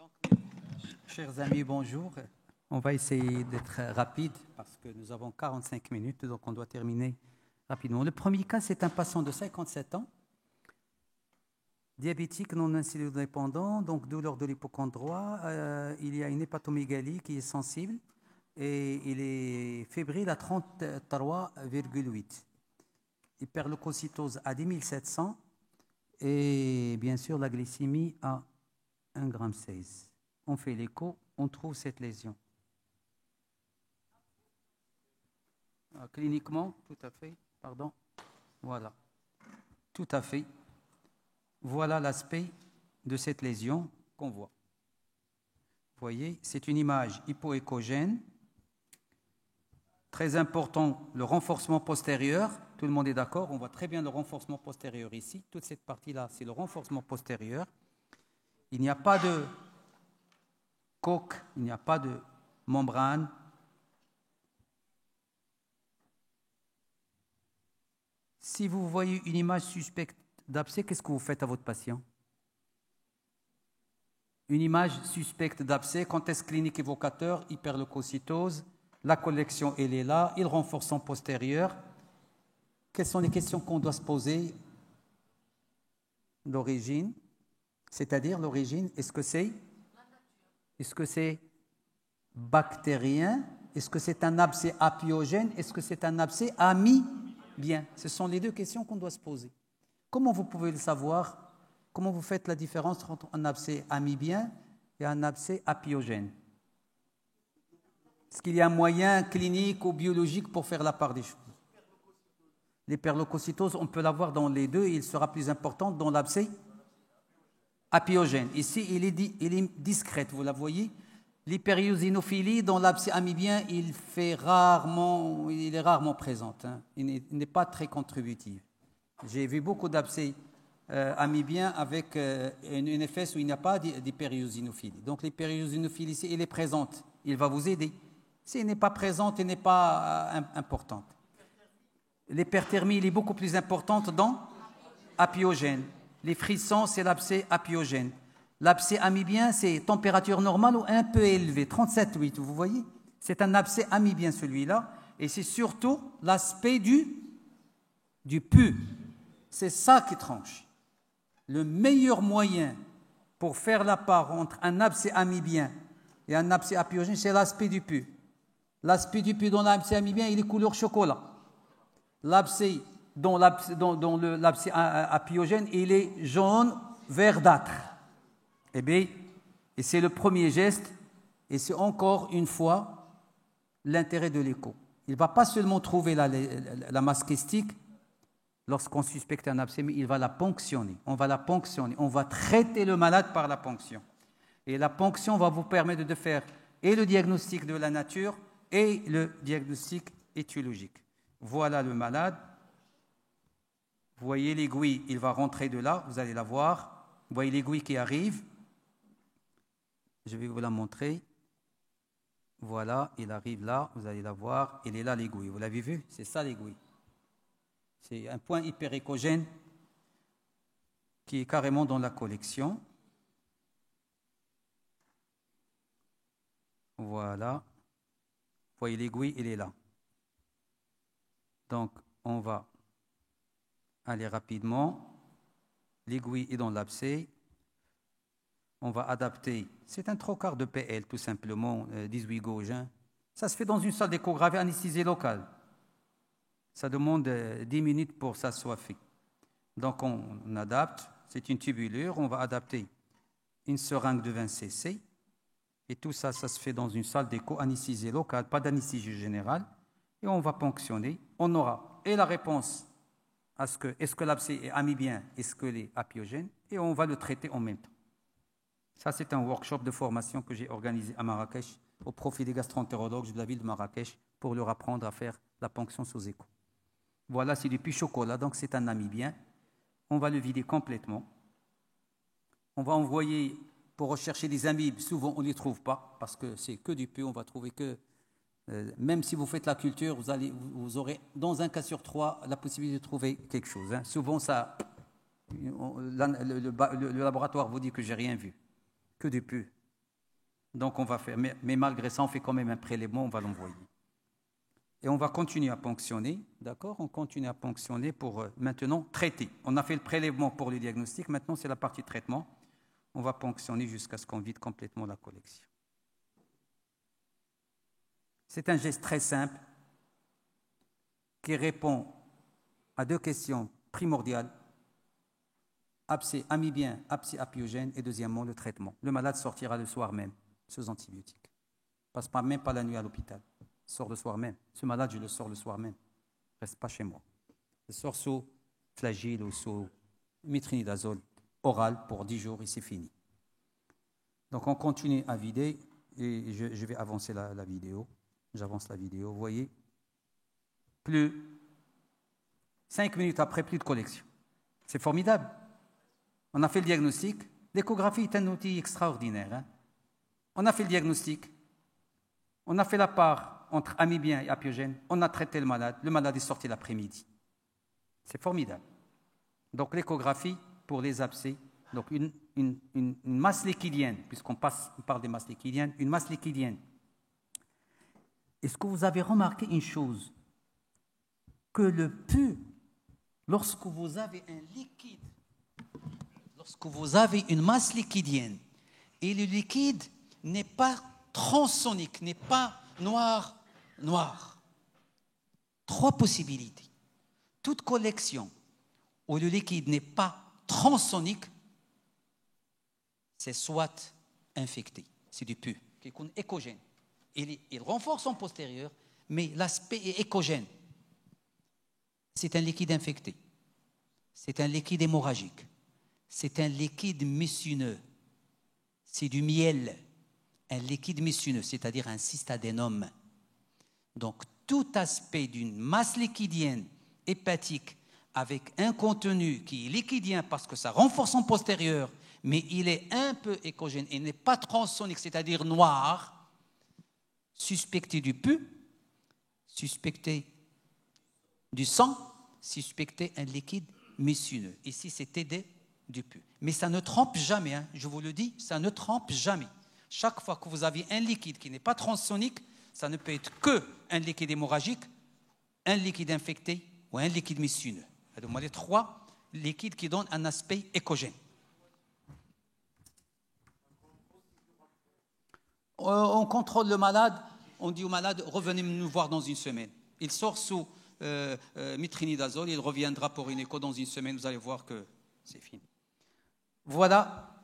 Donc, chers amis, bonjour. On va essayer d'être rapide parce que nous avons 45 minutes, donc on doit terminer rapidement. Le premier cas, c'est un patient de 57 ans, diabétique non insulino-dépendant, donc douleur de l'hypocondroit. Il y a une hépatomégalie qui est sensible et il est fébrile à 33,8. Hyperleucocytose à 10 700 et bien sûr la glycémie à 1,16 g. On fait l'écho, on trouve cette lésion. Cliniquement, tout à fait, pardon, voilà, tout à fait. Voilà l'aspect de cette lésion qu'on voit. Vous voyez, c'est une image hypoéchogène. Très important, le renforcement postérieur. Tout le monde est d'accord, on voit très bien le renforcement postérieur ici. Toute cette partie-là, c'est le renforcement postérieur. Il n'y a pas de coque, il n'y a pas de membrane. Si vous voyez une image suspecte d'abcès, qu'est-ce que vous faites à votre patient? Une image suspecte d'abcès, contexte clinique évocateur, hyperleucocytose, la collection, elle est là, il renforce son postérieur. Quelles sont les questions qu'on doit se poser? L'origine, c'est-à-dire l'origine, est-ce que c'est bactérien? Est-ce que c'est un abcès apiogène? Est-ce que c'est un abcès amibien? Ce sont les deux questions qu'on doit se poser. Comment vous pouvez le savoir? Comment vous faites la différence entre un abcès amibien et un abcès apiogène? Est-ce qu'il y a un moyen clinique ou biologique pour faire la part des choses? L'hyperleucocytose, on peut l'avoir dans les deux et il sera plus important dans l'abcès apiogène. Ici, il est discrète, vous la voyez. L'hyperiosinophilie, dans l'abcès amibien, il est rarement présente. Il n'est pas très contributif. J'ai vu beaucoup d'abcès amibiens avec une FS où il n'y a pas d'hyperiosinophilie. Donc l'hyperiosinophilie, si elle est présente, il va vous aider. Si elle n'est pas présente, elle n'est pas importante. L'hyperthermie, elle est beaucoup plus importante dans apiogène. Les frissons, c'est l'abcès apiogène. L'abcès amibien, c'est température normale ou un peu élevée, 37,8, vous voyez? C'est un abcès amibien celui-là, et c'est surtout l'aspect du pus. C'est ça qui tranche. Le meilleur moyen pour faire la part entre un abcès amibien et un abcès apiogène, c'est l'aspect du pus. L'aspect du pus dans l'abcès amibien, il est couleur chocolat. L'abcès dans l'abcès apiogène, il est jaune verdâtre. Eh bien, et c'est le premier geste, et c'est encore une fois l'intérêt de l'écho. Il ne va pas seulement trouver la masse kystique lorsqu'on suspecte un abcès, mais il va la ponctionner. On va la ponctionner. On va traiter le malade par la ponction. Et la ponction va vous permettre de faire et le diagnostic de la nature et le diagnostic étiologique. Voilà le malade. Vous voyez l'aiguille, il va rentrer de là, vous allez la voir. Vous voyez l'aiguille qui arrive. Je vais vous la montrer. Voilà, il arrive là, vous allez la voir. Il est là l'aiguille, vous l'avez vu? C'est ça l'aiguille. C'est un point hyperéchogène qui est carrément dans la collection. Voilà. Vous voyez l'aiguille, il est là. Donc, on va aller rapidement. L'aiguille est dans l'abcès. On va adapter. C'est un trocard de PL, tout simplement, 18 gauge. Ça se fait dans une salle d'échographie anesthésie locale. Ça demande 10 minutes pour que ça soit fait. Donc, on adapte. C'est une tubulure. On va adapter une seringue de 20 cc. Et tout ça, ça se fait dans une salle d'écho anesthésie locale, pas d'anesthésie générale. Et on va ponctionner. On aura et la réponse à est-ce que l'abcès est amibien, est-ce qu'il est apiogène, et on va le traiter en même temps. Ça, c'est un workshop de formation que j'ai organisé à Marrakech au profit des gastro-entérologues de la ville de Marrakech pour leur apprendre à faire la ponction sous écho. Voilà, c'est du pus chocolat, donc c'est un amibien. On va le vider complètement. On va envoyer pour rechercher des amibes. Souvent, on ne les trouve pas parce que c'est que du pus. On va trouver que, même si vous faites la culture, vous aurez, dans un cas sur 3, la possibilité de trouver quelque chose. Souvent, le laboratoire vous dit que j'ai rien vu. Que du pus. Donc on va faire, mais malgré ça, on fait quand même un prélèvement, on va l'envoyer. Et on va continuer à ponctionner, d'accord? On continue à ponctionner pour maintenant traiter. On a fait le prélèvement pour le diagnostic, maintenant c'est la partie traitement. On va ponctionner jusqu'à ce qu'on vide complètement la collection. C'est un geste très simple qui répond à 2 questions primordiales. Abcès amibien, abcès apiogène et deuxièmement le traitement. Le malade sortira le soir même sous antibiotiques. Passe pas même pas la nuit à l'hôpital. Il sort le soir même. Ce malade, je le sors le soir même. Reste pas chez moi. Je sors sous flagyl ou sous métronidazole oral pour 10 jours et c'est fini. Donc on continue à vider et je vais avancer la vidéo. J'avance la vidéo. Vous voyez, plus 5 minutes après, plus de collection. C'est formidable. On a fait le diagnostic. L'échographie est un outil extraordinaire. Hein? On a fait le diagnostic. On a fait la part entre amibien et apiogène. On a traité le malade. Le malade est sorti l'après-midi. C'est formidable. Donc l'échographie pour les abcès, donc une masse liquidienne, puisqu'on parle des masses liquidiennes, une masse liquidienne. Est-ce que vous avez remarqué une chose? Que le pus, lorsque vous avez un liquide, lorsque vous avez une masse liquidienne, et le liquide n'est pas transonique, n'est pas noir. 3 possibilités. Toute collection où le liquide n'est pas transonique, c'est soit infecté, c'est du pus, qui est échogène. Il renforce son postérieur, mais l'aspect est échogène. C'est un liquide infecté. C'est un liquide hémorragique. C'est un liquide messineux. C'est du miel. Un liquide messineux, c'est-à-dire un cystadénome. Donc, tout aspect d'une masse liquidienne hépatique avec un contenu qui est liquidien parce que ça renforce son postérieur, mais il est un peu échogène et n'est pas transonique, c'est-à-dire noir, suspecté du pus, suspecté du sang, suspecté un liquide messineux. Ici, c'était du pus. Mais ça ne trempe jamais, hein, je vous le dis, ça ne trempe jamais. Chaque fois que vous avez un liquide qui n'est pas transonique, ça ne peut être qu'un liquide hémorragique, un liquide infecté ou un liquide messineux. Donc, les 3 liquides qui donnent un aspect échogène. On contrôle le malade, on dit au malade, revenez nous voir dans une semaine. Il sort sous métronidazole, il reviendra pour une écho dans une semaine, vous allez voir que c'est fini. Voilà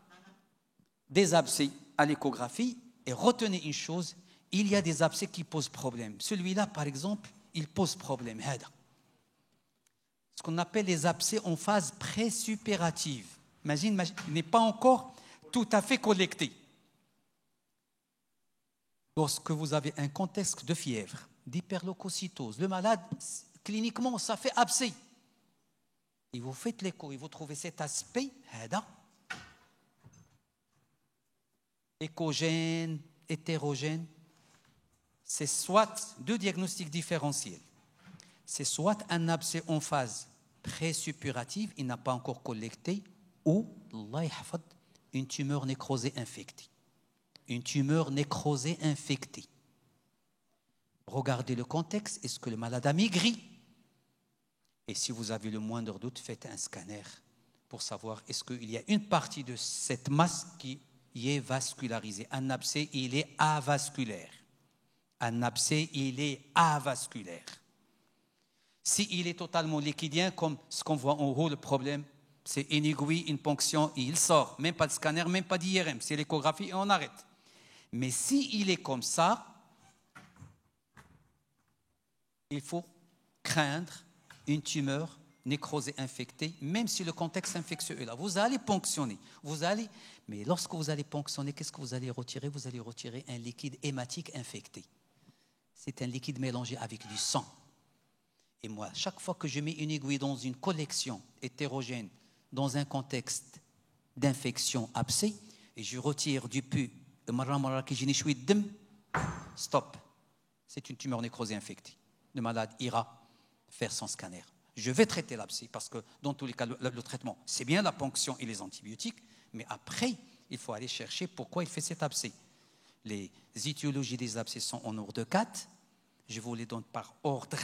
des abcès à l'échographie, et retenez une chose, il y a des abcès qui posent problème. Celui-là, par exemple, il pose problème. Ce qu'on appelle les abcès en phase présuppurative. Imagine, il n'est pas encore tout à fait collecté. Lorsque vous avez un contexte de fièvre, d'hyperleucocytose, le malade, cliniquement, ça fait abcès. Et vous faites l'écho et vous trouvez cet aspect, échogène, hétérogène. C'est soit 2 diagnostics différentiels. C'est soit un abcès en phase présuppurative, il n'a pas encore collecté, ou, une tumeur nécrosée infectée. Une tumeur nécrosée infectée. Regardez le contexte, est-ce que le malade a maigri? Et si vous avez le moindre doute, faites un scanner pour savoir est-ce qu'il y a une partie de cette masse qui est vascularisée. Un abcès, il est avasculaire. Un abcès, il est avasculaire. S'il est totalement liquidien, comme ce qu'on voit en haut, le problème, c'est une aiguille, une ponction, et il sort. Même pas de scanner, même pas d'IRM. C'est l'échographie et on arrête. Mais s'il est comme ça, il faut craindre une tumeur nécrosée infectée, même si le contexte infectieux est là. Vous allez ponctionner. Mais lorsque vous allez ponctionner, qu'est-ce que vous allez retirer? Vous allez retirer un liquide hématique infecté. C'est un liquide mélangé avec du sang. Et moi, chaque fois que je mets une aiguille dans une collection hétérogène, dans un contexte d'infection abcès, et je retire du pus, stop. C'est une tumeur nécrosée infectée. Le malade ira faire son scanner. Je vais traiter l'abcès parce que dans tous les cas, le traitement, c'est bien la ponction et les antibiotiques, mais après, il faut aller chercher pourquoi il fait cet abcès. Les étiologies des abcès sont en ordre de 4. Je vous les donne par ordre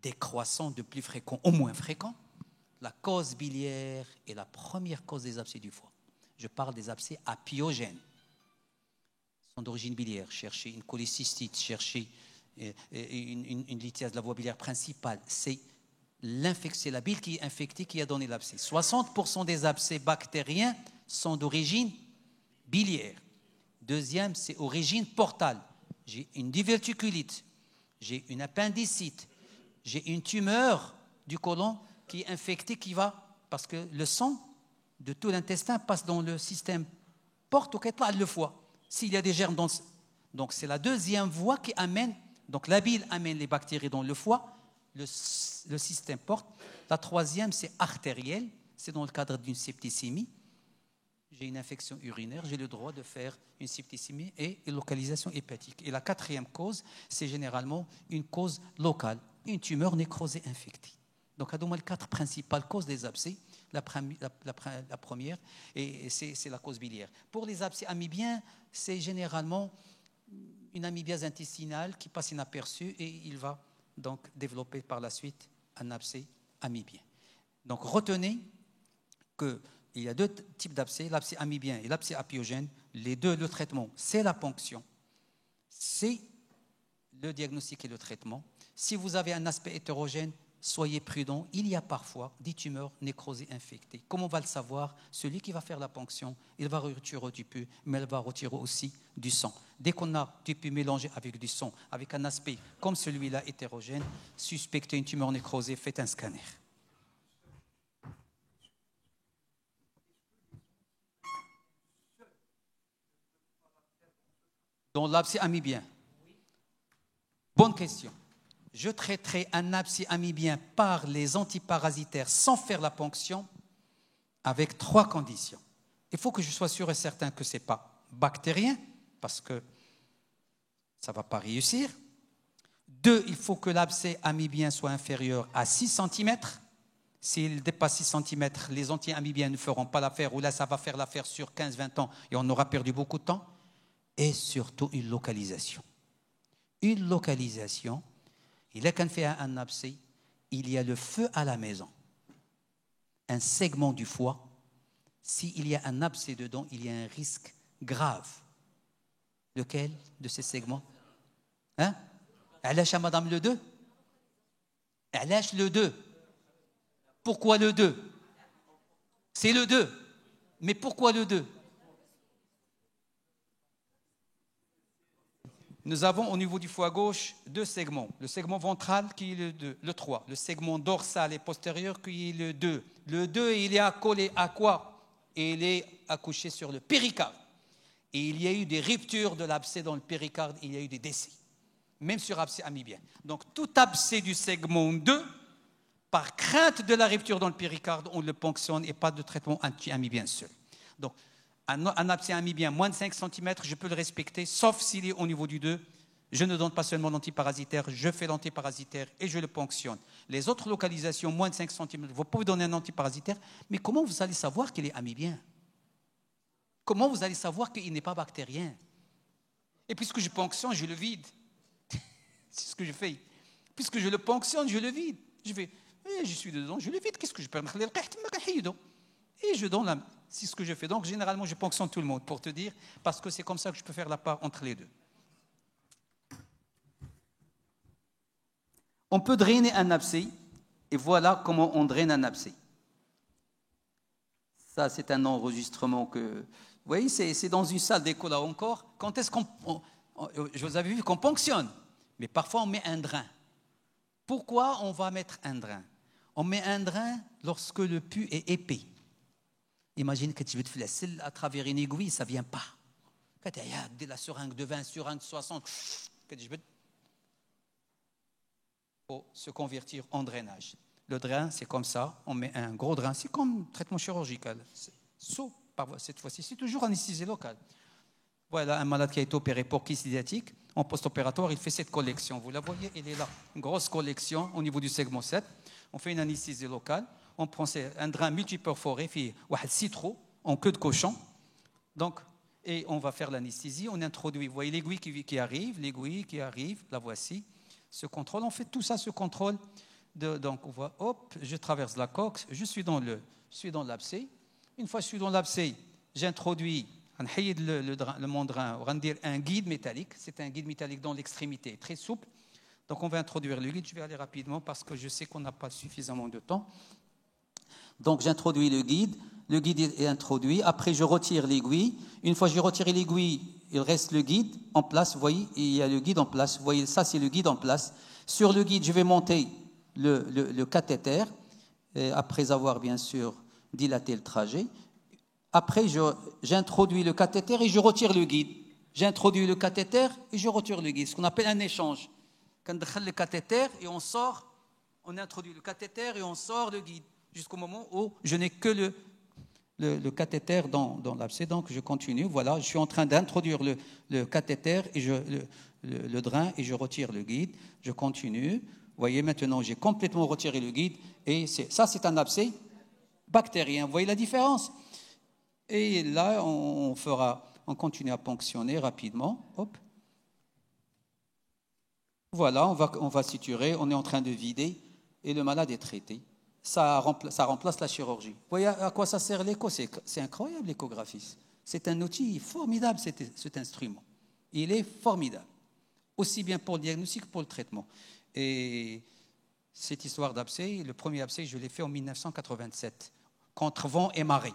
décroissant, de plus fréquent au moins fréquent. La cause biliaire est la première cause des abcès du foie. Je parle des abcès apiogènes. Ils sont d'origine biliaire. Cherchez une cholécystite, cherchez une lithiase de la voie biliaire principale. C'est la bile qui est infectée qui a donné l'abcès. 60% des abcès bactériens sont d'origine biliaire. Deuxième, c'est origine portale. J'ai une diverticulite, j'ai une appendicite, j'ai une tumeur du côlon qui est infectée, qui va, parce que le sang de tout l'intestin passe dans le système porte au le foie. S'il y a des germes dans donc c'est la deuxième voie qui amène, donc la bile amène les bactéries dans le foie, le système porte. La troisième, c'est artérielle, c'est dans le cadre d'une septicémie. J'ai une infection urinaire, j'ai le droit de faire une septicémie et une localisation hépatique. Et la quatrième cause, c'est généralement une cause locale, une tumeur nécrosée infectée. Donc, il y a les 4 principales causes des abcès. La première, et c'est la cause biliaire. Pour les abcès amibiens, c'est généralement une amibiase intestinale qui passe inaperçue et il va donc développer par la suite un abcès amibien. Donc, retenez qu'il y a 2 types d'abcès, l'abcès amibien et l'abcès apiogène. Les deux, le traitement, c'est la ponction, c'est le diagnostic et le traitement. Si vous avez un aspect hétérogène, soyez prudents, il y a parfois des tumeurs nécrosées infectées. Comment on va le savoir? Celui qui va faire la ponction, il va retirer du pus, mais il va retirer aussi du sang. Dès qu'on a du pus mélangé avec du sang, avec un aspect comme celui-là hétérogène, suspectez une tumeur nécrosée, faites un scanner. Dans l'abcès amibien. Bonne question. Je traiterai un abcès amibien par les antiparasitaires sans faire la ponction avec 3 conditions. Il faut que je sois sûr et certain que ce n'est pas bactérien, parce que ça ne va pas réussir. 2, il faut que l'abcès amibien soit inférieur à 6 cm. S'il dépasse 6 cm, les anti-amibiens ne feront pas l'affaire, ou là, ça va faire l'affaire sur 15-20 ans et on aura perdu beaucoup de temps. Et surtout, une localisation. Une localisation. Il a qu'un fait un abcès, il y a le feu à la maison. Un segment du foie, s'il y a un abcès dedans, il y a un risque grave. Lequel de ces segments? Hein? Elle lâche à Madame le 2? Elle lâche le 2. Pourquoi le 2? C'est le 2. Mais pourquoi le 2? Nous avons au niveau du foie gauche 2 segments. Le segment ventral qui est le 3. Le segment dorsal et postérieur qui est le 2. Le 2, il est accolé à quoi? Il est accouché sur le péricarde. Et il y a eu des ruptures de l'abcès dans le péricarde, il y a eu des décès. Même sur abcès amibien. Donc tout abcès du segment 2, par crainte de la rupture dans le péricarde, on le ponctionne et pas de traitement anti-amibien seul. Donc, un abcès amibien moins de 5 cm, je peux le respecter, sauf s'il est au niveau du 2. Je ne donne pas seulement l'antiparasitaire, je fais l'antiparasitaire et je le ponctionne. Les autres localisations, moins de 5 cm, vous pouvez donner un antiparasitaire, mais comment vous allez savoir qu'il est amibien? Comment vous allez savoir qu'il n'est pas bactérien? Et puisque je ponctionne, je le vide. C'est ce que je fais. Puisque je le ponctionne, je le vide. Je vais, je suis dedans, je le vide. Qu'est-ce que je peux faire? Et je donne c'est ce que je fais. Donc, généralement, je ponctionne tout le monde, pour te dire, parce que c'est comme ça que je peux faire la part entre les deux. On peut drainer un abcès, et voilà comment on draine un abcès. Ça, c'est un enregistrement que... Vous voyez, c'est dans une salle d'écho, là encore. Quand est-ce je vous avais vu qu'on ponctionne, mais parfois on met un drain. Pourquoi on va mettre un drain? On met un drain lorsque le pus est épais. Imagine que tu veux te faire la selle à travers une aiguille, ça ne vient pas. Quand tu as la seringue de 20, seringue de 60, il faut se convertir en drainage. Le drain, c'est comme ça, on met un gros drain, c'est comme un traitement chirurgical. Sauf cette fois-ci, c'est toujours anesthésie locale. Voilà un malade qui a été opéré pour kyste sciatique. En post-opératoire, il fait cette collection. Vous la voyez, elle est là. Une grosse collection au niveau du segment 7. On fait une anesthésie locale. On prend un drain multiperforé, fait un citron en queue de cochon. Donc, et on va faire l'anesthésie. On introduit, vous voyez l'aiguille qui arrive, la voici. Ce contrôle, on fait tout ça, ce contrôle. Donc on voit, hop, je traverse la coque, je suis dans l'abcès. Une fois que je suis dans l'abcès, j'introduis le mandrin, on va dire un guide métallique. C'est un guide métallique dans l'extrémité, très souple. Donc on va introduire le guide. Je vais aller rapidement parce que je sais qu'on n'a pas suffisamment de temps. Donc j'introduis le guide est introduit. Après, je retire l'aiguille. Une fois que j'ai retiré l'aiguille, il reste le guide en place. Vous voyez, il y a le guide en place. Vous voyez, ça, c'est le guide en place. Sur le guide, je vais monter le cathéter, après avoir, bien sûr, dilaté le trajet. Après, j'introduis le cathéter et je retire le guide. J'introduis le cathéter et je retire le guide. Ce qu'on appelle un échange. Quand on introduit le cathéter et on sort, on introduit le cathéter et on sort le guide. Jusqu'au moment où je n'ai que le cathéter dans l'abcès. Donc, je continue. Voilà, je suis en train d'introduire le cathéter et le drain et je retire le guide. Je continue. Vous voyez, maintenant, j'ai complètement retiré le guide. Et ça, c'est un abcès bactérien. Vous voyez la différence? Et là, on continue à ponctionner rapidement. Hop. Voilà, on va suturer. On est en train de vider et le malade est traité. Ça remplace la chirurgie. Vous voyez à quoi ça sert l'écho? C'est incroyable, l'échographie. C'est un outil formidable, cet instrument. Il est formidable, aussi bien pour le diagnostic que pour le traitement. Et cette histoire d'abcès, le premier abcès, je l'ai fait en 1987, contre vent et marée.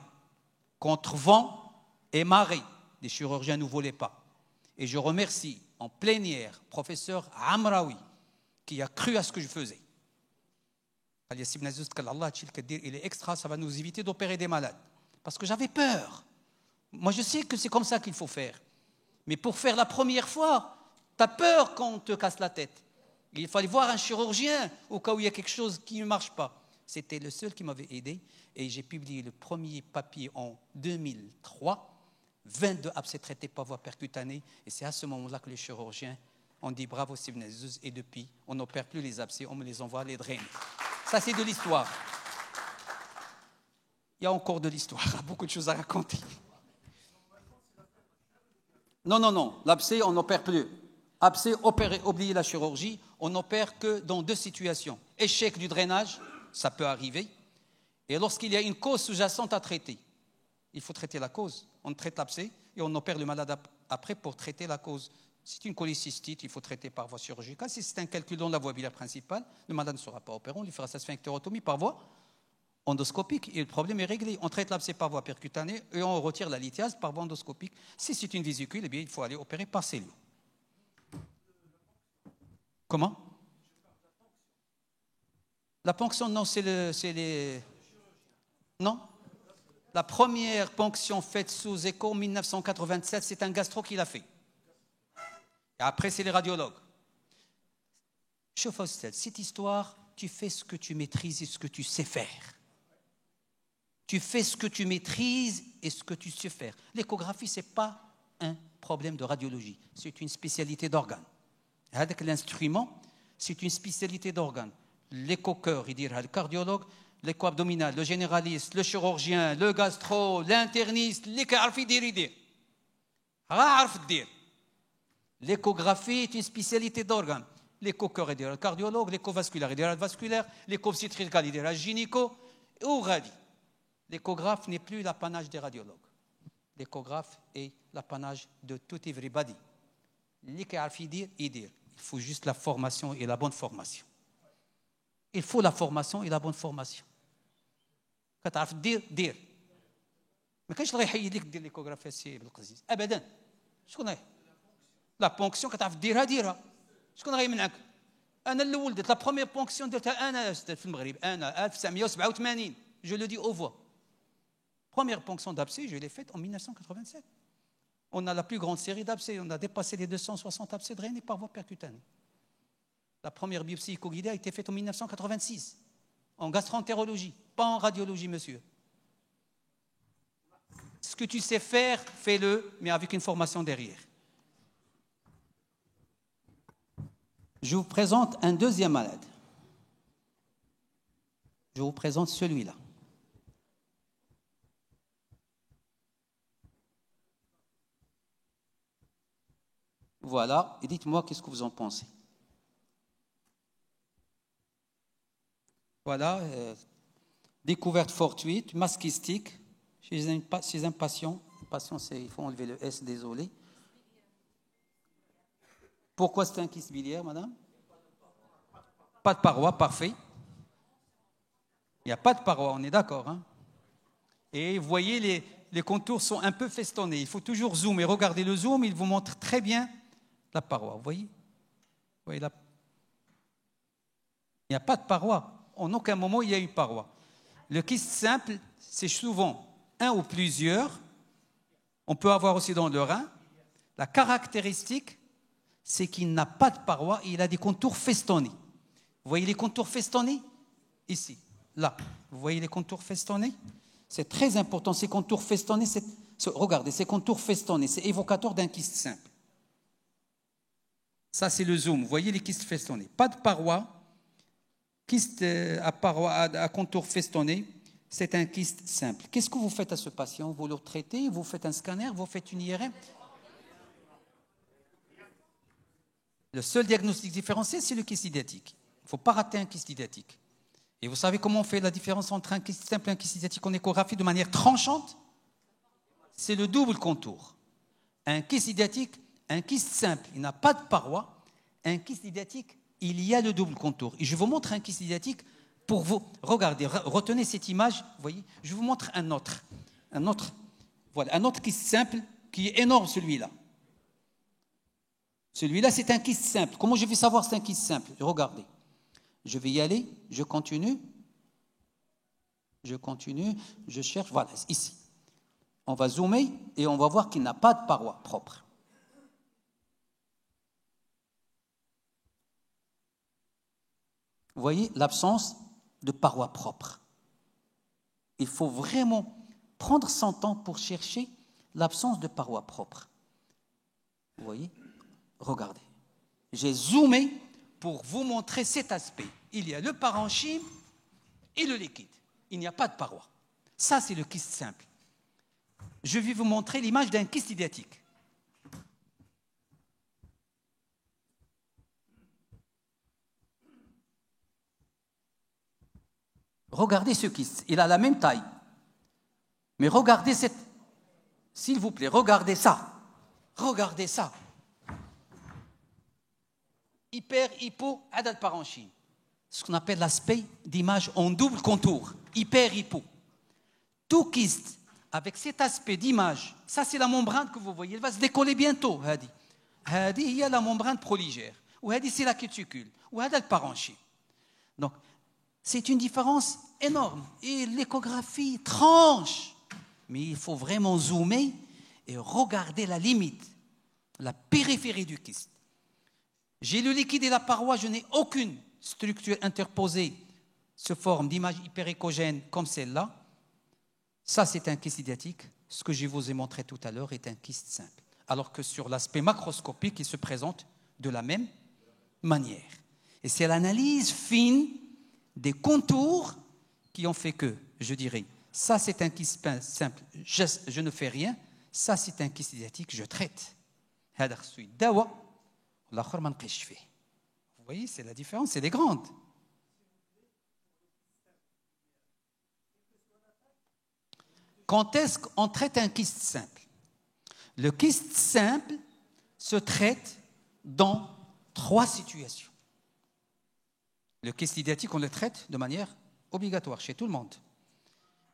Contre vent et marée. Les chirurgiens ne voulaient pas. Et je remercie en plénière professeur Amraoui, qui a cru à ce que je faisais. Il est extra, ça va nous éviter d'opérer des malades. Parce que j'avais peur. Moi, je sais que c'est comme ça qu'il faut faire. Mais pour faire la première fois, tu as peur quand on te casse la tête. Il fallait voir un chirurgien au cas où il y a quelque chose qui ne marche pas. C'était le seul qui m'avait aidé. Et j'ai publié le premier papier en 2003. 22 abcès traités par voie percutanée. Et c'est à ce moment-là que les chirurgiens ont dit bravo Steve Aziz. Et depuis, on n'opère plus les abcès, on me les envoie les drainer. Ça, c'est de l'histoire. Il y a encore de l'histoire, beaucoup de choses à raconter. Non. L'abcès, on n'opère plus. Abcès, oubliez la chirurgie, on n'opère que dans 2 situations. Échec du drainage, ça peut arriver. Et lorsqu'il y a une cause sous-jacente à traiter, il faut traiter la cause. On traite l'abcès et on opère le malade après pour traiter la cause. Si c'est une cholécystite, il faut traiter par voie chirurgicale. Si c'est un calcul dans la voie biliaire principale, le malade ne sera pas opéré. On lui fera sa sphinctérotomie par voie endoscopique et le problème est réglé. On traite l'abcès par voie percutanée et on retire la lithiase par voie endoscopique. Si c'est une vésicule, eh bien, il faut aller opérer par cellule. Comment? La ponction, non, c'est les... Non. La première ponction faite sous écho en 1987, c'est un gastro qui l'a fait. Et après, c'est les radiologues. Chauffe cette histoire, tu fais ce que tu maîtrises et ce que tu sais faire. Tu fais ce que tu maîtrises et ce que tu sais faire. L'échographie, ce n'est pas un problème de radiologie. C'est une spécialité d'organe. Avec l'instrument, c'est une spécialité d'organe. L'écho-cœur, il dira le cardiologue, l'écho-abdominal, le généraliste, le chirurgien, le gastro, l'interniste, l'échographie est une spécialité d'organe. L'écho-cœur, il dira le cardiologue, l'écho-vasculaire, il dira le vasculaire, l'écho-obstétrical, il dira le gynéco, ou radi. L'échographe n'est plus l'apanage des radiologues. L'échographe est l'apanage de tout everybody. Il faut juste la formation et la bonne formation. Il faut la formation et la bonne formation. كتعرف دير ما كاينش اللي يحيد لك دير ليكوغرافيا سي بالقزيز ابدا. شكون هي لا بونكسيون كتعرف ديرها شكون غيمنعك؟ انا الاول درت لا بروميير بونكسيون درتها انا في المغرب انا 1987 je le dis aux voix. Première ponction d'abcès, je l'ai faite en 1987. On a la plus grande série d'abcès, on a dépassé les 260 abcès drainés par voie percutanée. La première biopsie éco-guidée a été faite en 1986, en gastroentérologie, pas en radiologie, monsieur. Ce que tu sais faire, fais-le, mais avec une formation derrière. Je vous présente un deuxième malade. Je vous présente celui-là. Voilà, et dites-moi qu'est-ce que vous en pensez. Voilà, découverte fortuite, masquistique, chez un patient. Patient, il faut enlever le S, désolé. Pourquoi c'est un kyste biliaire, madame? Pas de paroi, parfait. Il n'y a pas de paroi, on est d'accord. Hein? Et vous voyez, les contours sont un peu festonnés. Il faut toujours zoomer. Regardez le zoom, il vous montre très bien la paroi. Vous voyez, il n'y a pas de paroi. En aucun moment, il y a une paroi. Le kyste simple, c'est souvent un ou plusieurs. On peut avoir aussi dans le rein. La caractéristique, c'est qu'il n'a pas de paroi et il a des contours festonnés. Vous voyez les contours festonnés? Ici, là. Vous voyez les contours festonnés? C'est très important. Ces contours festonnés, regardez, ces contours festonnés, c'est évocateur d'un kyste simple. Ça, c'est le zoom. Vous voyez les kystes festonnés. Pas de paroi. Kyste à paroi, à contour festonné, c'est un kyste simple. Qu'est-ce que vous faites à ce patient? Vous le traitez, vous faites un scanner, vous faites une IRM? Le seul diagnostic différencié, c'est le kyste idiotique. Il ne faut pas rater un kyste idiotique. Et vous savez comment on fait la différence entre un kyste simple et un kyste idiotique en échographie de manière tranchante? C'est le double contour. Un kyste idiotique, un kyste simple, il n'a pas de paroi. Un kyste idiotique, il y a le double contour. Et je vous montre un kyste idiotique pour vous. Regardez, retenez cette image. Vous voyez, je vous montre un autre. Voilà, un autre kyste simple qui est énorme, celui-là. Celui-là, c'est un kyste simple. Comment je vais savoir que c'est un kyste simple? Regardez. Je vais y aller, je continue, je cherche. Voilà, ici. On va zoomer et on va voir qu'il n'a pas de paroi propre. Vous voyez l'absence de paroi propre. Il faut vraiment prendre son temps pour chercher l'absence de paroi propre. Vous voyez? Regardez. J'ai zoomé pour vous montrer cet aspect. Il y a le parenchyme et le liquide. Il n'y a pas de paroi. Ça, c'est le kyste simple. Je vais vous montrer l'image d'un kyste idiotique. Regardez ce kyste. Il a la même taille. Mais regardez cette... S'il vous plaît, regardez ça. Regardez ça. Hyper-hypo, adad parenchyme. Ce qu'on appelle l'aspect d'image en double contour. Hyper-hypo. Tout kyste avec cet aspect d'image, ça c'est la membrane que vous voyez, elle va se décoller bientôt. Hadi, il y a la membrane proligère. Ou hadi, c'est la cuticule. Ou hadi, le parenchyme. Donc, c'est une différence énorme. Et l'échographie tranche. Mais il faut vraiment zoomer et regarder la limite, la périphérie du kyste. J'ai le liquide et la paroi, je n'ai aucune structure interposée sous forme d'image hyperéchogène comme celle-là. Ça, c'est un kyste idiotique. Ce que je vous ai montré tout à l'heure est un kyste simple. Alors que sur l'aspect macroscopique, il se présente de la même manière. Et c'est l'analyse fine des contours qui ont fait que, je dirais, ça c'est un kyste simple, je ne fais rien. Ça c'est un kyste idiotique, je traite. Vous voyez, c'est la différence, elle est grande. Quand est-ce qu'on traite un kyste simple? Le kyste simple se traite dans 3 situations. Le kyste idiotique, on le traite de manière obligatoire chez tout le monde.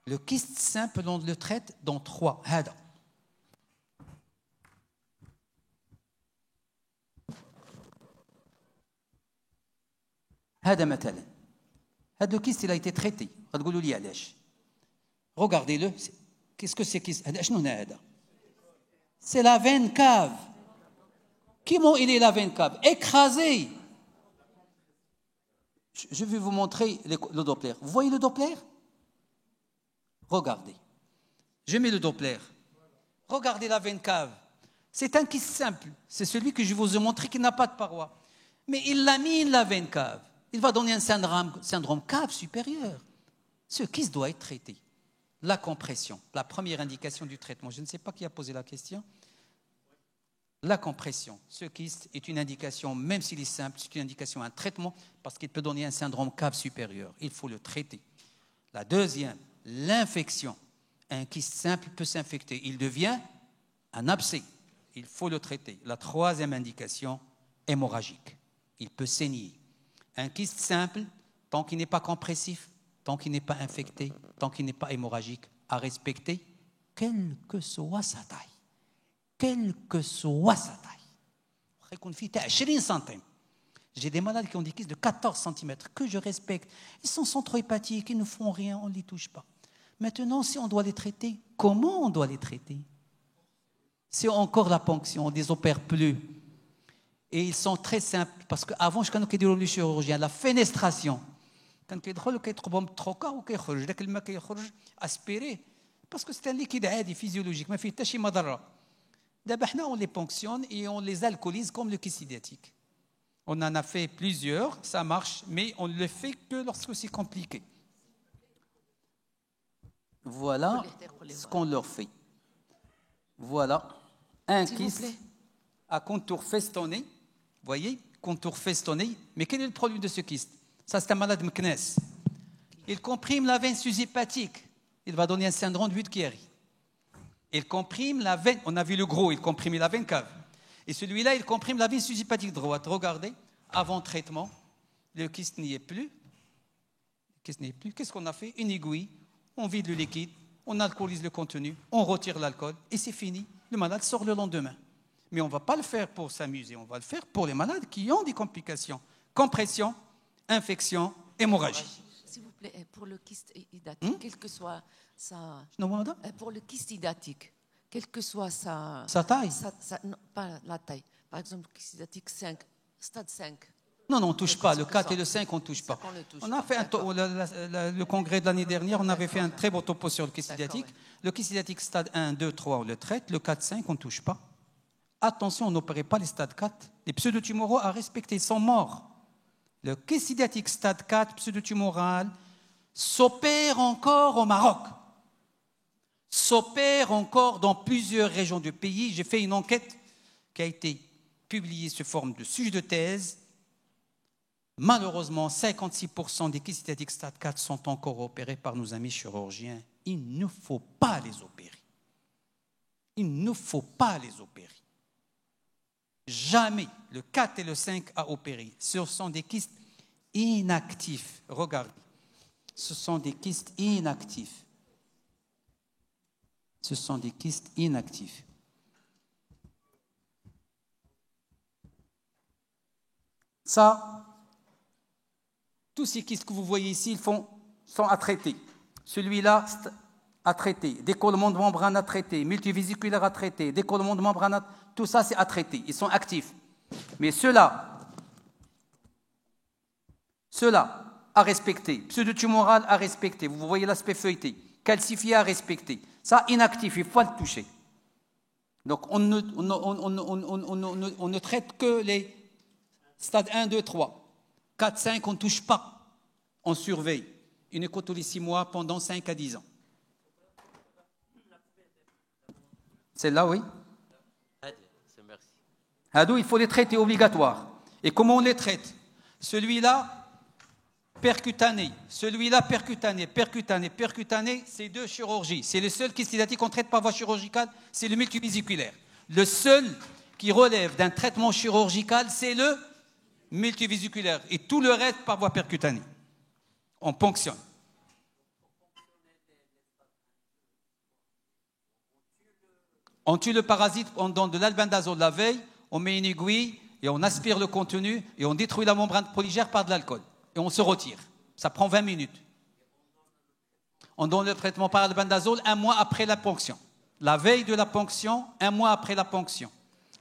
Le kyste simple, on le traite dans 3. هذا مثلا هذا الكيست il a été traité غتقولوا لي علاش regardez-le qu'est-ce que c'est kyste هذا شنو هنا هذا c'est la veine cave comment il est la veine cave écrasée. Je vais vous montrer le Doppler. Vous voyez le Doppler? Regardez. Je mets le Doppler. Regardez la veine cave. C'est un kyste simple. C'est celui que je vous ai montré qui n'a pas de paroi. Mais il lamine la veine cave. Il va donner un syndrome cave supérieur. Ce kyste doit être traité. La compression, la première indication du traitement. Je ne sais pas qui a posé la question. La compression, ce kyste est une indication, même s'il est simple, c'est une indication, un traitement, parce qu'il peut donner un syndrome cave supérieur. Il faut le traiter. La deuxième, l'infection. Un kyste simple peut s'infecter. Il devient un abcès. Il faut le traiter. La troisième indication, hémorragique. Il peut saigner. Un kyste simple, tant qu'il n'est pas compressif, tant qu'il n'est pas infecté, tant qu'il n'est pas hémorragique, à respecter, quelle que soit sa taille. Quelle que soit sa taille. 20 centimes. J'ai des malades qui ont des kystes de 14 cm que je respecte. Ils sont centro-hépatiques, ils ne font rien, on ne les touche pas. Maintenant, si on doit les traiter, comment on doit les traiter? C'est encore la ponction, on ne les opère plus. Et ils sont très simples, parce qu'avant, je connais le chirurgien, la fenestration. Quand il يدخل كيتقبهم تروكا وكيخرج داك الماء كيخرج aspiré parce que c'est un liquide عادي physiologique ما فيه حتى شي مضره. D'abord, on les ponctionne et on les alcoolise comme le kyste idiotique. On en a fait plusieurs, ça marche, mais on ne le fait que lorsque c'est compliqué. Voilà ce qu'on leur fait. Voilà un kyste à contour festonné. Vous voyez, contour festonné. Mais quel est le problème de ce kyste? Ça, c'est un malade McNess. Il comprime la veine sous-hépatique. Il va donner un syndrome de Budd-Chiari. Il comprime la veine, on a vu le gros, il comprimait la veine cave. Et celui-là, il comprime la veine sous-hépatique droite. Regardez, avant traitement, le kyste n'y est plus. Qu'est-ce qu'on a fait? Une aiguille, on vide le liquide, on alcoolise le contenu, on retire l'alcool, et c'est fini. Le malade sort le lendemain. Mais on ne va pas le faire pour s'amuser, on va le faire pour les malades qui ont des complications. Compression, infection, hémorragie. S'il vous plaît, pour le kyste idatique, quel que soit sa... Non, madame? Pour le kyste idatique, quelle que soit sa taille? Non, pas la taille. Par exemple, kyste idatique 5, stade 5. Non, on ne touche pas. Le 4 et le 5, on ne touche pas. On a fait le congrès de l'année dernière, on avait fait un très beau topo sur le kyste idatique. Le kyste idatique stade 1, 2, 3, on le traite. Le 4, 5, on ne touche pas. Attention, on n'opérait pas les stades 4. Les pseudotumoraux à respecter, ils sont morts. Le kyste idatique stade 4, pseudotumoral, s'opère encore au Maroc. S'opère encore dans plusieurs régions du pays. J'ai fait une enquête qui a été publiée sous forme de sujet de thèse. Malheureusement, 56% des kystes idatiques stade 4 sont encore opérés par nos amis chirurgiens. Il ne faut pas les opérer. Il ne faut pas les opérer. Jamais le 4 et le 5 à opérer. Ce sont des kystes inactifs. Regardez. Ce sont des kystes inactifs. Ce sont des kystes inactifs. Ça, tous ces kystes que vous voyez ici sont à traiter. Celui-là, à traiter. Décollement de membrane à traiter. Multivésiculaire à traiter. Décollement de membrane à traiter. Tout ça, c'est à traiter. Ils sont actifs. Mais ceux-là, à respecter. Pseudotumoral à respecter. Vous voyez l'aspect feuilleté. Calcifié à respecter. Ça, inactif, il faut le toucher. Donc, on ne traite que les stades 1, 2, 3. 4, 5, on ne touche pas. On surveille. Une écho tous les 6 mois pendant 5 à 10 ans. Celle-là, oui. Hadou, il faut les traiter obligatoires. Et comment on les traite? Celui-là, percutané. Celui-là, percutané, c'est 2 chirurgies. C'est le seul kyste idatique qu'on traite par voie chirurgicale, c'est le multivésiculaire. Le seul qui relève d'un traitement chirurgical, c'est le multivésiculaire. Et tout le reste par voie percutanée. On ponctionne. On tue le parasite, on donne de l'albendazole la veille, on met une aiguille et on aspire le contenu et on détruit la membrane polygère par de l'alcool. Et on se retire. Ça prend 20 minutes. On donne le traitement par albendazole 1 mois après la ponction. La veille de la ponction, 1 mois après la ponction.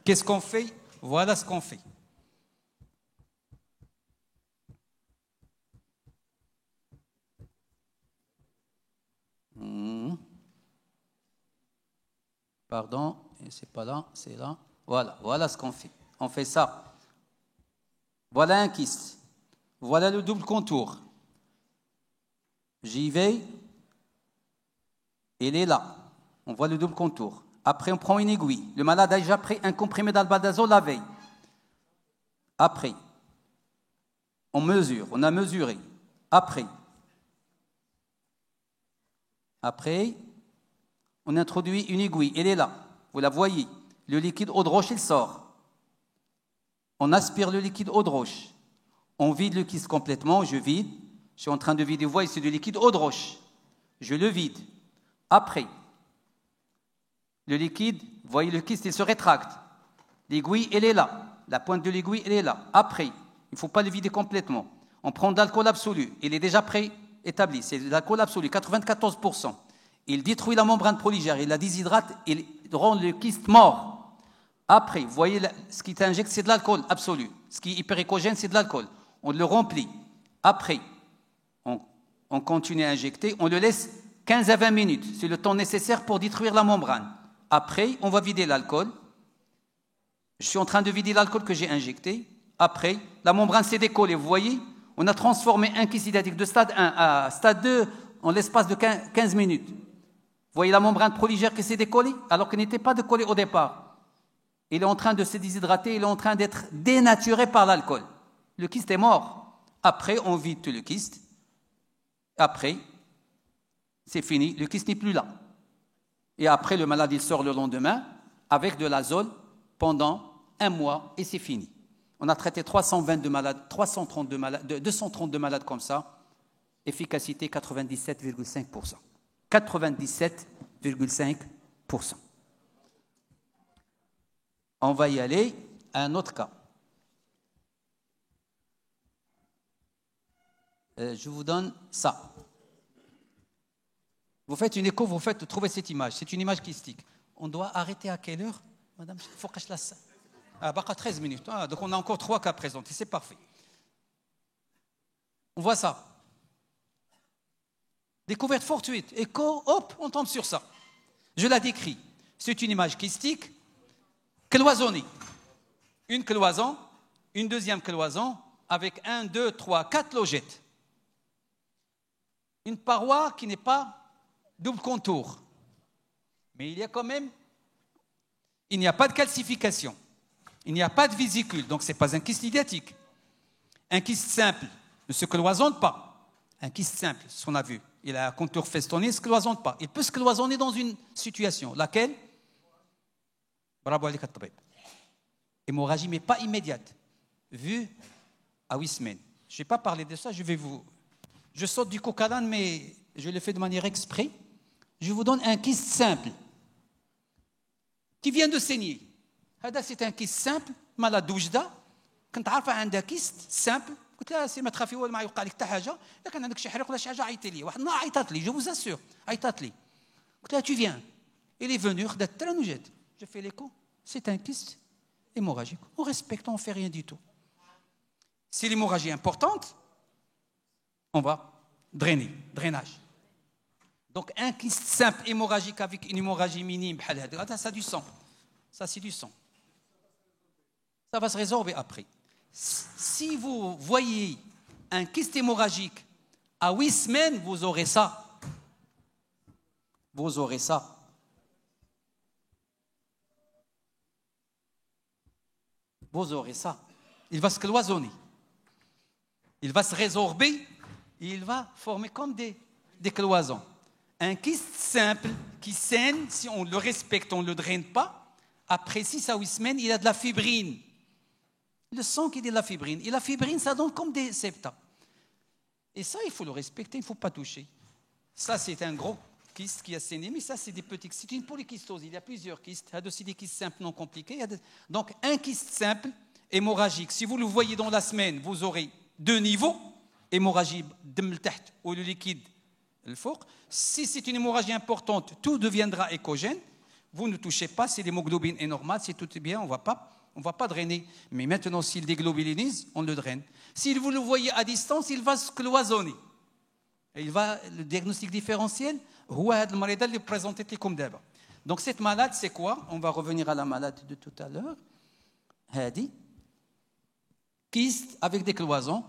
Qu'est-ce qu'on fait? Voilà ce qu'on fait. Pardon, c'est pas là, c'est là. Voilà ce qu'on fait. On fait ça. Voilà un kyste. Voilà le double contour. J'y vais. Il est là. On voit le double contour. Après, on prend une aiguille. Le malade a déjà pris un comprimé d'albendazole la veille. Après, on mesure, on a mesuré. Après, on introduit une aiguille. Elle est là. Vous la voyez. Le liquide eau de roche, il sort. On aspire le liquide eau de roche. On vide le kyste complètement. Je vide. Je suis en train de vider. Vous voyez, c'est du liquide eau de roche. Je le vide. Après, le liquide, vous voyez le kyste, il se rétracte. L'aiguille, elle est là. La pointe de l'aiguille, elle est là. Après, il ne faut pas le vider complètement. On prend de l'alcool absolu. Il est déjà préétabli. C'est de l'alcool absolu, 94%. Il détruit la membrane prolygère. Il la déshydrate. Il rend le kyste mort. Après, vous voyez, ce qui t'injecte, c'est de l'alcool absolu. Ce qui est hyperécogène, c'est de l'alcool. On le remplit. Après, on continue à injecter. On le laisse 15 à 20 minutes. C'est le temps nécessaire pour détruire la membrane. Après, on va vider l'alcool. Je suis en train de vider l'alcool que j'ai injecté. Après, la membrane s'est décollée. Vous voyez, on a transformé un kyste hydratique de stade 1 à stade 2 en l'espace de 15 minutes. Vous voyez la membrane prolygère qui s'est décollée alors qu'elle n'était pas décollée au départ. Il est en train de se déshydrater, il est en train d'être dénaturé par l'alcool. Le kyste est mort. Après, on vide tout le kyste. Après, c'est fini, le kyste n'est plus là. Et après, le malade, il sort le lendemain avec de l'azole pendant 1 mois et c'est fini. On a traité 232 malades comme ça. Efficacité 97,5%. 97,5%. On va y aller à un autre cas. Je vous donne ça. Vous faites une écho, trouvez cette image. C'est une image kystique. On doit arrêter à quelle heure, madame? Il faut que je laisse. Ah, 13 minutes. Ah, donc on a encore 3 cas présentés. C'est parfait. On voit ça. Découverte fortuite. Écho, hop, on tombe sur ça. Je la décris. C'est une image kystique cloisonnée. Une cloison, une deuxième cloison, avec 1, 2, 3, 4 logettes. Une paroi qui n'est pas double contour. Mais il y a quand même, il n'y a pas de calcification. Il n'y a pas de vésicule, donc ce n'est pas un kyste idiotique. Un kyste simple ne se cloisonne pas. Un kyste simple, ce qu'on a vu, il a un contour festonné, ne se cloisonne pas. Il peut se cloisonner dans une situation. Laquelle? Bravo Ali Khattabib. Hémorragie, mais pas immédiate. Vue à 8 semaines. Je ne vais pas parler de ça, je saute du coq à l'âne, mais je le fais de manière exprès. Je vous donne un kyste simple qui vient de saigner. C'est un kyste simple, malade وجدة. كنت عارفة عندها كيست simple. قلت لها سي ما تخافي ولا ما يوقع لك حتى حاجة. إذا كان عندك شي حريق ولا شي حاجة عيطي لي. واحد النهار عيطت لي, je vous assure. عيطت لي. قلت لها tu viens. Elle est venue, خدات التران وجات. Je fais l'écho. C'est un kyste hémorragique. On respecte, on ne fait rien du tout. Si l'hémorragie est importante, on va drainer, drainage. Donc un kyste simple hémorragique avec une hémorragie minime, ça a du sang. Ça, c'est du sang. Ça va se résorber après. Si vous voyez un kyste hémorragique à 8 semaines, vous aurez ça. Vous aurez ça. Vous aurez ça. Il va se cloisonner. Il va se résorber. Et il va former comme des cloisons. Un kyste simple qui saigne, si on le respecte, on ne le draine pas, après 6 à 8 semaines, il a de la fibrine. Le sang qui est de la fibrine. Et la fibrine, ça donne comme des septa. Et ça, il faut le respecter, il ne faut pas toucher. Ça, c'est un gros kyste qui a saigné, mais ça, c'est des petits. C'est une polykystose. Il y a plusieurs kystes. Il y a aussi des kystes simples non compliqués. Donc, un kyste simple, hémorragique. Si vous le voyez dans la semaine, vous aurez 2 niveaux. Hémorragie دم لتحت ou le liquide الفوق. Si c'est une hémorragie importante, tout deviendra écogène. Vous ne touchez pas, si l'hémoglobine est normale, si tout est bien, on ne va pas drainer. Mais maintenant, s'il déglobulinise, on le draine. Si vous le voyez à distance, il va se cloisonner. Et le diagnostic différentiel, donc cette malade, c'est quoi? On va revenir à la malade de tout à l'heure. Hadi, kyste avec des cloisons.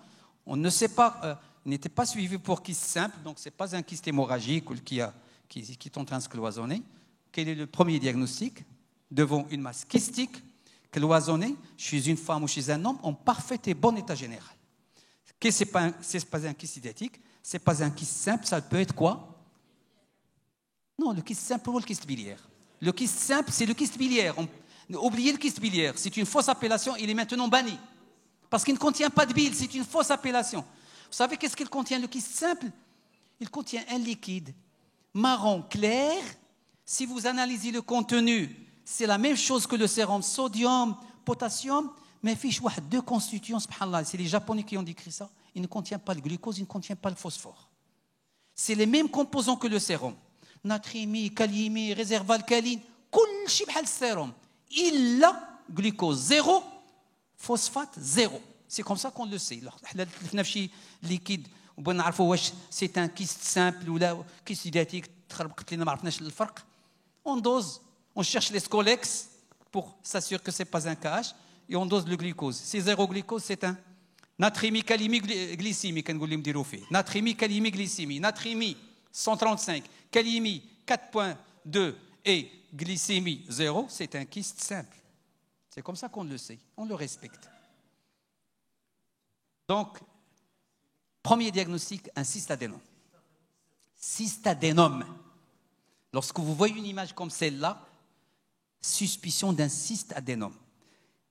On ne sait pas, n'était pas suivi pour kyste simple, donc ce n'est pas un kyste hémorragique qui est en train de se cloisonner. quel est le premier diagnostic? Devant une masse kystique, cloisonnée, chez une femme ou chez un homme, en parfait et bon état général. Ce n'est pas un kyste idéatique, ce n'est pas un kyste simple, ça peut être quoi? Non, le kyste simple ou le kyste biliaire. Le kyste simple, c'est le kyste biliaire. Oubliez le kyste biliaire, c'est une fausse appellation, il est maintenant banni. Parce qu'il ne contient pas de bile, c'est une fausse appellation. Vous savez qu'est-ce qu'il contient, le kyste simple? Il contient un liquide marron clair. Si vous analysez le contenu, c'est la même chose que le sérum, sodium, potassium, mais fiche deux constituants, subhanallah. C'est les Japonais qui ont décrit ça. Il ne contient pas le glucose, il ne contient pas le phosphore. C'est les mêmes composants que le sérum. Natriémie, kaliémie, réserve alcaline, كل شيء بحال السيروم. إلا glucose 0, phosphate 0. C'est comme ça qu'on le sait. liquide, c'est un kyste simple ou là, kyste idéatique, on dose, on cherche les scolex pour s'assurer que ce n'est pas un KH et on dose le glucose. C'est 0 glucose, c'est un natrémie, calémie, glycémie. Natrémie, calémie, glycémie. Natrémie 135, calémie 4.2 et glycémie 0, c'est un kyste simple. C'est comme ça qu'on le sait, on le respecte. Donc, premier diagnostic, un cystadénome. Cystadénome. Lorsque vous voyez une image comme celle-là, suspicion d'un cystadénome.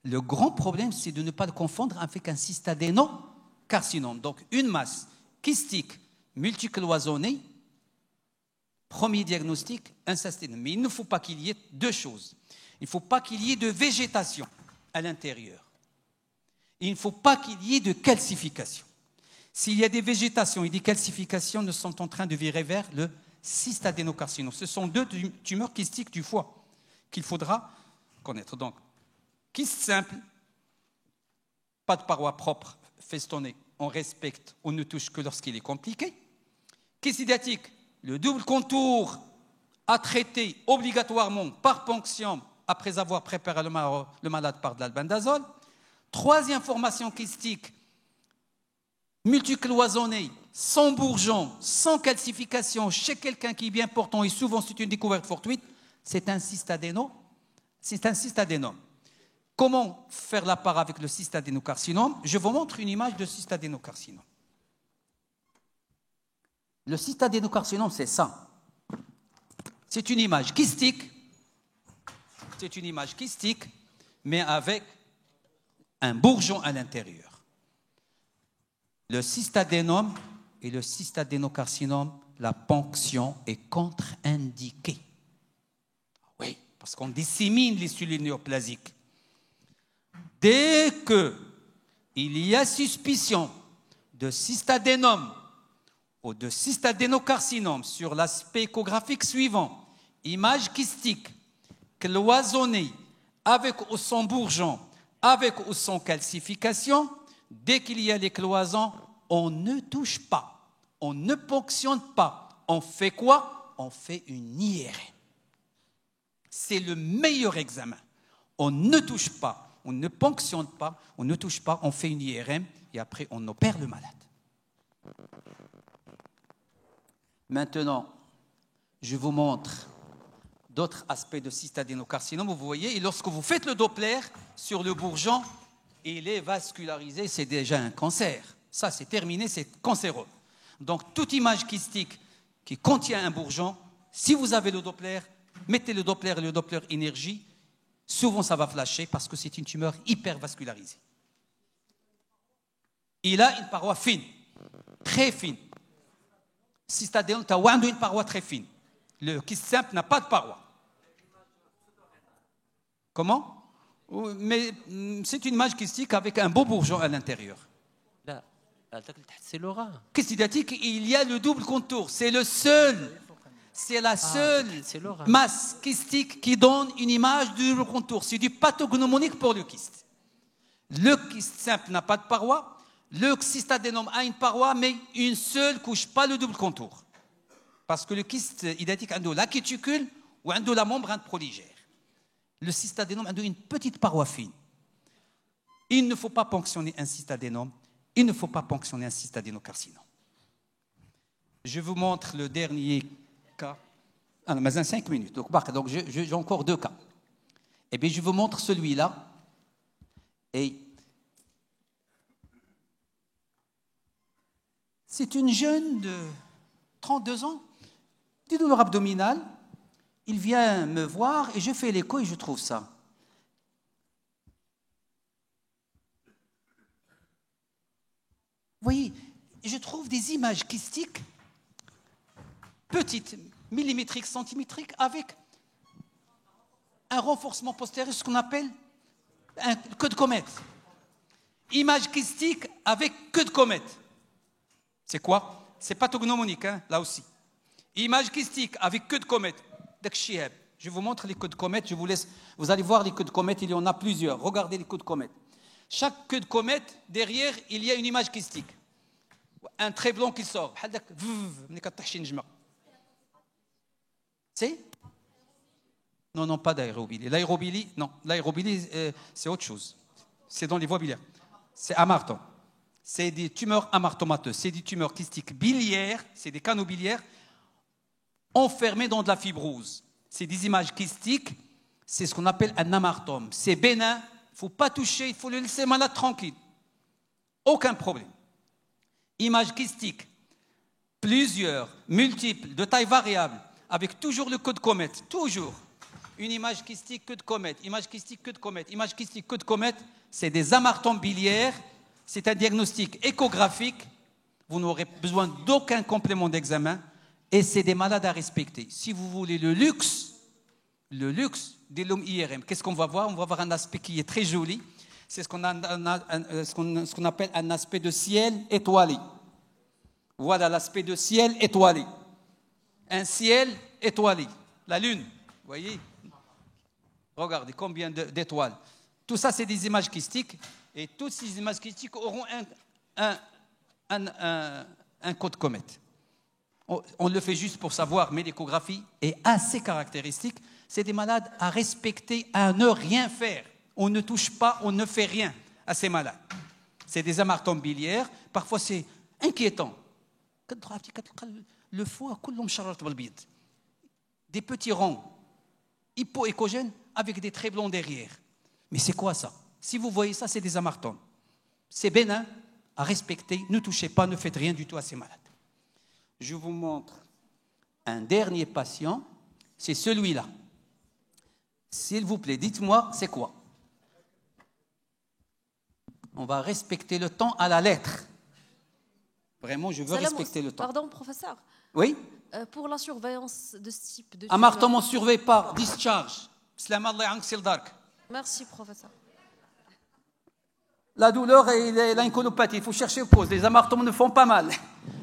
Le grand problème, c'est de ne pas le confondre avec un cystadénocarcinome. Donc, une masse kystique multicloisonnée, premier diagnostic, un cystadénome. Mais il ne faut pas qu'il y ait deux choses. Il ne faut pas qu'il y ait de végétation à l'intérieur. Il ne faut pas qu'il y ait de calcification. S'il y a des végétations et des calcifications, nous sommes en train de virer vers le cystadénocarcinome. Ce sont deux tumeurs kystiques du foie qu'il faudra connaître. Donc, kyste simple, pas de paroi propre, festonnée, on respecte, on ne touche que lorsqu'il est compliqué. Kyste idéatique, le double contour à traiter obligatoirement par ponction après avoir préparé le malade par de l'albendazole. Troisième formation kystique, multicloisonnée, sans bourgeon, sans calcification, chez quelqu'un qui est bien portant et souvent c'est une découverte fortuite, c'est un cystadénome. Comment faire la part avec le cystadénocarcinome? Je vous montre une image de cystadénocarcinome. Le cystadénocarcinome, c'est ça. C'est une image kystique. C'est une image kystique, mais avec un bourgeon à l'intérieur. Le cystadénome et le cystadénocarcinome, la ponction est contre-indiquée. Oui, parce qu'on dissémine les cellules néoplasiques. Dès qu'il y a suspicion de cystadénome ou de cystadénocarcinome sur l'aspect échographique suivant, image kystique, cloisonnée, avec ou sans bourgeon, avec ou sans calcification, dès qu'il y a les cloisons, on ne touche pas, on ne ponctionne pas. On fait quoi? On fait une IRM. C'est le meilleur examen. On ne touche pas, on ne ponctionne pas, on ne touche pas, on fait une IRM et après on opère le malade. Maintenant, je vous montre d'autres aspects de cystadénocarcinome. Vous voyez, et lorsque vous faites le Doppler sur le bourgeon, il est vascularisé, c'est déjà un cancer. Ça, c'est terminé, c'est cancéreux. Donc, toute image kystique qui contient un bourgeon, si vous avez le Doppler, mettez le Doppler et le Doppler énergie, souvent ça va flasher parce que c'est une tumeur hypervascularisée. Il a une paroi fine, très fine. Cystadénome, tu as une paroi très fine. Le kyste simple n'a pas de paroi. Comment? Mais c'est une image kystique avec un beau bourgeon à l'intérieur. C'est l'aura. Kyste idéatique, il y a le double contour. C'est le seul. C'est la seule masse kystique qui donne une image du double contour. C'est du pathognomonique pour le kyste. Le kyste simple n'a pas de paroi. Le cystadénome a une paroi, mais une seule couche, pas le double contour. Parce que le kyste idéatique a la cuticule ou a la membrane proligère. Le cystadénome a une petite paroi fine. Il ne faut pas ponctionner un cystadénome. Il ne faut pas ponctionner un cystadénocarcinome. Je vous montre le dernier cas Ah, mais dans 5 minutes. Donc j'ai encore 2 cas. Eh bien, je vous montre celui-là. Et c'est une jeune de 32 ans, des douleurs abdominales. Il vient me voir et je fais l'écho et je trouve ça. Vous voyez, je trouve des images kystiques petites, millimétriques, centimétriques, avec un renforcement postérieur, ce qu'on appelle un queue de comète. Image kystique avec queue de comète. C'est quoi? C'est pathognomonique, hein, là aussi. Image kystique avec queue de comète. Je vous montre les queues de comète, je vous laisse. Vous allez voir les queues de comète, il y en a plusieurs. Regardez les queues de comète. Chaque queue de comète, derrière, il y a une image kystique. Un trait blanc qui sort. C'est? Non, non, pas d'aérobilie. L'aérobilie, non. L'aérobilie, c'est autre chose. C'est dans les voies biliaires. C'est amartome. C'est des tumeurs amartomateuses. C'est des tumeurs kystiques biliaires. C'est des canaux biliaires enfermés dans de la fibrose. C'est des images kystiques. C'est ce qu'on appelle un amartome. C'est bénin. Il ne faut pas toucher. Il faut le laisser malade tranquille. Aucun problème. Image kystique. Plusieurs, multiples, de taille variable, avec toujours le queue de comète. Toujours. Une image kystique, queue de comète. Image kystique, queue de comète. Image kystique, queue de comète. C'est des amartomes biliaires. C'est un diagnostic échographique. Vous n'aurez besoin d'aucun complément d'examen. Et c'est des malades à respecter. Si vous voulez le luxe de l'homme IRM, qu'est-ce qu'on va voir? On va voir un aspect qui est très joli. C'est ce qu'on appelle un aspect de ciel étoilé. Voilà l'aspect de ciel étoilé. Un ciel étoilé. La lune, vous voyez? Regardez combien d'étoiles. Tout ça, c'est des images kystiques. Et toutes ces images kystiques auront un code comète. On le fait juste pour savoir, mais l'échographie est assez caractéristique. C'est des malades à respecter, à ne rien faire. On ne touche pas, on ne fait rien à ces malades. C'est des amartomes biliaires. Parfois, c'est inquiétant. Le foie, des petits ronds hypoéchogènes avec des traits blancs derrière. Mais c'est quoi ça? Si vous voyez ça, c'est des amartomes. C'est bénin, à respecter. Ne touchez pas, ne faites rien du tout à ces malades. Je vous montre un dernier patient. C'est celui-là. S'il vous plaît, dites-moi, c'est quoi? On va respecter le temps à la lettre. Vraiment, je veux respecter le temps. Pardon, professeur. Oui? Pour la surveillance de ce type de... Amartome, on ne surveille pas. Discharge. Merci, professeur. La douleur et l'incolopathie, il faut chercher aux causes. Les amartomes ne font pas mal.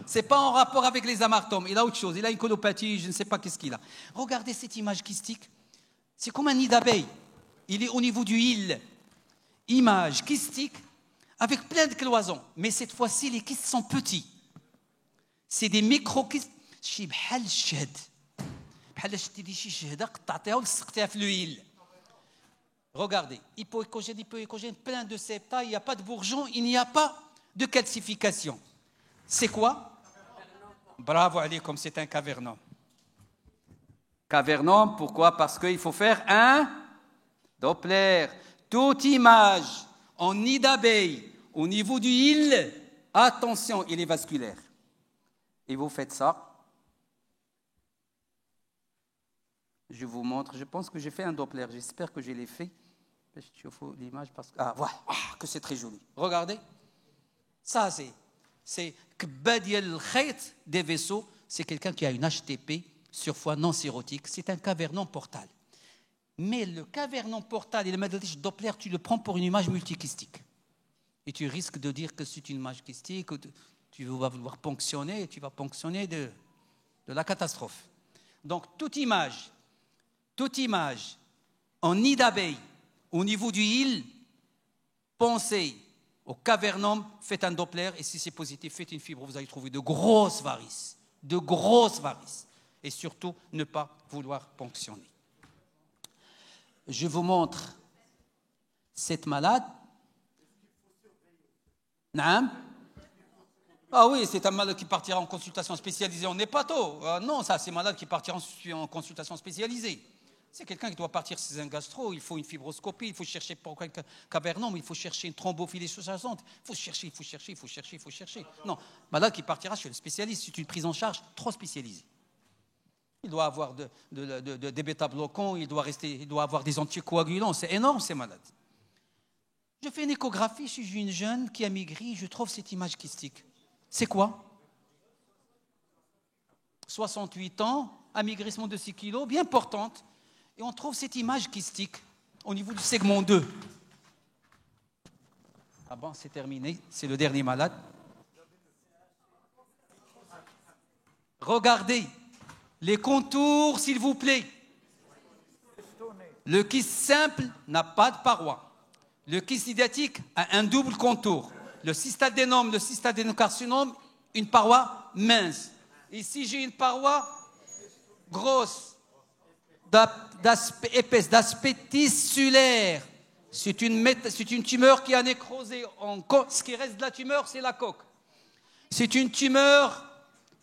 Ce n'est pas en rapport avec les amartomes. Il a autre chose. Il a une colopathie, je ne sais pas qu'est-ce qu'il a. Regardez cette image kystique. C'est comme un nid d'abeille. Il est au niveau du île. Image kystique avec plein de cloisons. Mais cette fois-ci, les kystes sont petits. C'est des micro-kystes. Regardez, hypoéchogène, plein de septa, il n'y a pas de bourgeons, il n'y a pas de calcification. C'est quoi? Bravo, allez, comme c'est un cavernome. Cavernome, pourquoi? Parce qu'il faut faire un Doppler. Toute image en nid d'abeille au niveau du île, attention, il est vasculaire. Et vous faites ça. Je vous montre, je pense que j'ai fait un Doppler, j'espère que je l'ai fait. Je vous l'image parce que... Ah, voilà, que c'est très joli. Regardez. Ça, c'est des vaisseaux. C'est quelqu'un qui a une HTP, surfois non sérotique. C'est un cavernome portal. Mais le cavernome portal et le médodiche Doppler, tu le prends pour une image multikystique. Et tu risques de dire que c'est une image kystique, tu vas vouloir ponctionner, et tu vas ponctionner de la catastrophe. Donc, toute image en nid d'abeille, au niveau du île, pensez au cavernome, faites un Doppler, et si c'est positif, faites une fibre, vous allez trouver de grosses varices. Et surtout, ne pas vouloir ponctionner. Je vous montre cette malade. Naam. Ah oui, c'est un malade qui partira en consultation spécialisée en hépato. Non, ça, c'est un malade qui partira en consultation spécialisée. C'est quelqu'un qui doit partir chez un gastro, il faut une fibroscopie, il faut chercher pour un cavernome, il faut chercher une thrombophilie sous-jacente. Il faut chercher. Non, malade qui partira chez le spécialiste, c'est une prise en charge trop spécialisée. Il doit avoir des bêta-bloquants, il doit avoir des anticoagulants. C'est énorme, ces malades. Je fais une échographie chez une jeune qui a maigri, je trouve cette image kystique. C'est quoi? 68 ans, amaigrissement de 6 kilos, bien portante. Et on trouve cette image kystique au niveau du segment 2. Ah bon, c'est terminé, c'est le dernier malade. Regardez les contours, s'il vous plaît. Le kyste simple n'a pas de paroi. Le kyste idiatique a un double contour. Le cystadénome, le cystadénocarcinome, une paroi mince. Ici, j'ai une paroi grosse, épaisse, d'aspect tissulaire. C'est une tumeur qui a nécrosé. Ce qui reste de la tumeur, c'est la coque. C'est une tumeur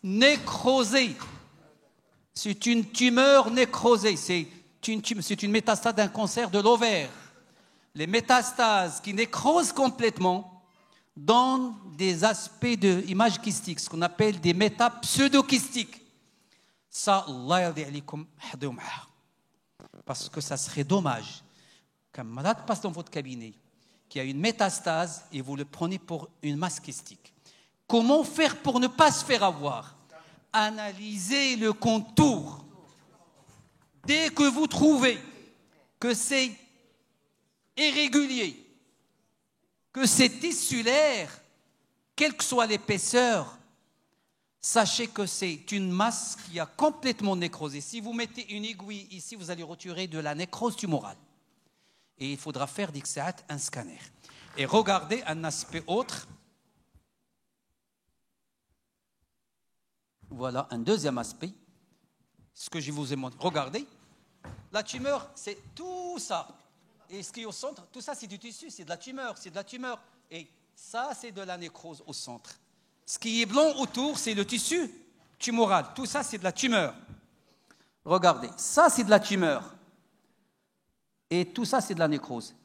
nécrosée. C'est une tumeur nécrosée. C'est une métastase d'un cancer de l'ovaire. Les métastases qui nécrosent complètement donnent des aspects d'image kystique, ce qu'on appelle des métapseudokystiques. Ça, Allah yardi alaykoum, hadou ma'ah. Parce que ça serait dommage qu'un malade passe dans votre cabinet, qui a une métastase, et vous le prenez pour une masse kystique. Comment faire pour ne pas se faire avoir? Analysez le contour. Dès que vous trouvez que c'est irrégulier, que c'est tissulaire, quelle que soit l'épaisseur, sachez que c'est une masse qui a complètement nécrosé. Si vous mettez une aiguille ici, vous allez retirer de la nécrose tumorale. Et il faudra faire d'Ixaat un scanner. Et regardez un aspect autre. Voilà un deuxième aspect. Ce que je vous ai montré. Regardez. La tumeur, c'est tout ça. Et ce qui est au centre, tout ça, c'est du tissu, c'est de la tumeur. Et ça, c'est de la nécrose au centre. Ce qui est blanc autour, c'est le tissu tumoral. Tout ça, c'est de la tumeur. Regardez, ça, c'est de la tumeur. Et tout ça, c'est de la nécrose.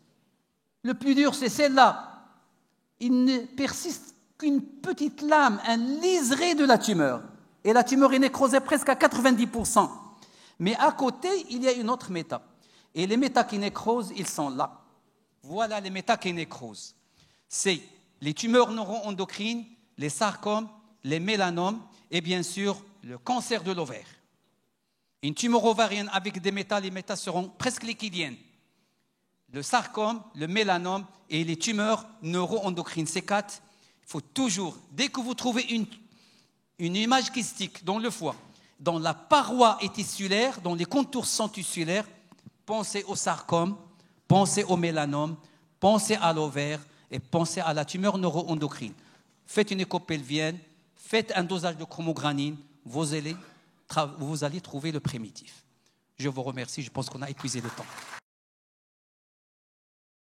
Le plus dur, c'est celle-là. Il ne persiste qu'une petite lame, un liseré de la tumeur. Et la tumeur est nécrosée presque à 90%. Mais à côté, il y a une autre méta. Et les métas qui nécrosent, ils sont là. Voilà les métas qui nécrosent. C'est les tumeurs neuroendocrines, les sarcomes, les mélanomes et bien sûr le cancer de l'ovaire. Une tumeur ovarienne avec des métas, les métas seront presque liquidiennes. Le sarcome, le mélanome et les tumeurs neuroendocrines, ces quatre, il faut toujours, dès que vous trouvez une image kystique dans le foie, dans la paroi est tissulaire, dont les contours sont tissulaires, pensez au sarcome, pensez au mélanome, pensez à l'ovaire et pensez à la tumeur neuroendocrine. Faites une écho pelvienne, faites un dosage de chromogranine, vous allez trouver le primitif. Je vous remercie, je pense qu'on a épuisé le temps.